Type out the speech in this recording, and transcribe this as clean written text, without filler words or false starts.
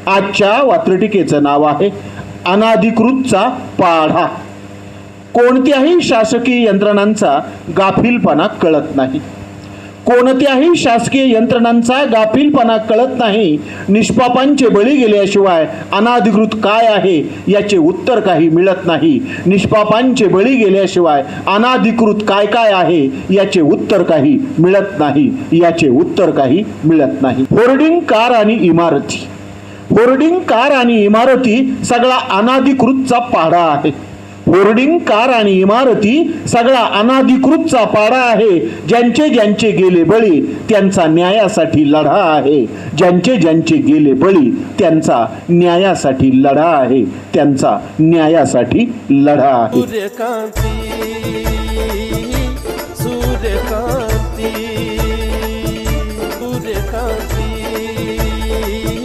आजच्या वात्रटिकेचं नाव आहे अनाधिकृतचा पाढा. कोणत्याही शासकीय यंत्रणांचा गाफीलपणा कळत नाही. कोणत्याही शासकीय यंत्रणांचा गाफीलपणा कळत नाही. निष्पापांचे बळी गेल्याशिवाय अनाधिकृत काय आहे याचे उत्तर काही मिळत नाही. निष्पापांचे बळी गेल्याशिवाय अनाधिकृत काय काय आहे याचे उत्तर काही मिळत नाही. याचे उत्तर काही मिळत नाही. होर्डिंग, कार आणि इमारती. होर्डिंग, कार आणि इमारती सगळा अनाधिकृतचा पाढा आहे. होर्डिंग, कार आणि इमारती सगळा अनाधिकृतचा पाढा आहे. ज्यांचे ज्यांचे गेले बळी त्यांचा न्यायासाठी लढा आहे. ज्यांचे ज्यांचे गेले बळी त्यांचा न्यायासाठी लढा आहे. त्यांचा न्यायासाठी लढा आहे. सूर्यकांती, सूर्यकांती.